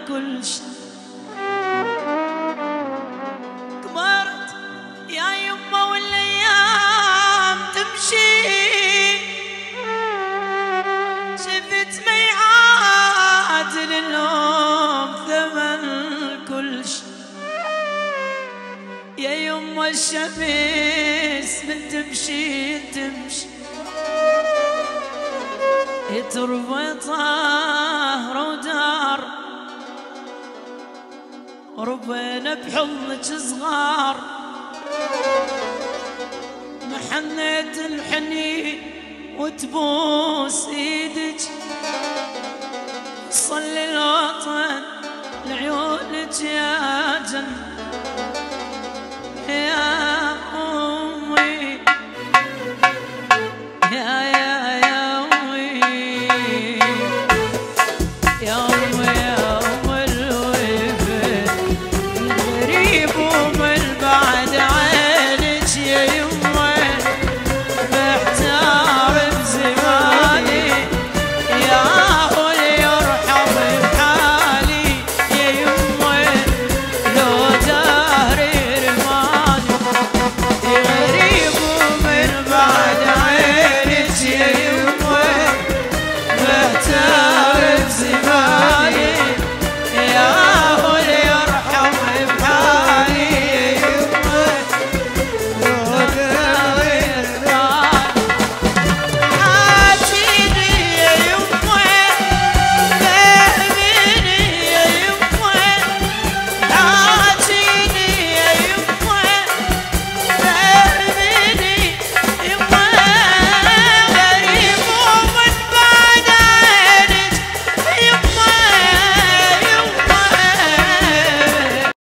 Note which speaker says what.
Speaker 1: كل شي. كبرت يا يما والايام تمشي، شفت ميعاد للنوم ثمن كل شي. يا يما الشمس من تمشي تمشي تربى طهر ودار، ربينا بحضنك صغار، محنيت الحنين وتبوس ايدك، صلي الوطن لعيونك يا جنة.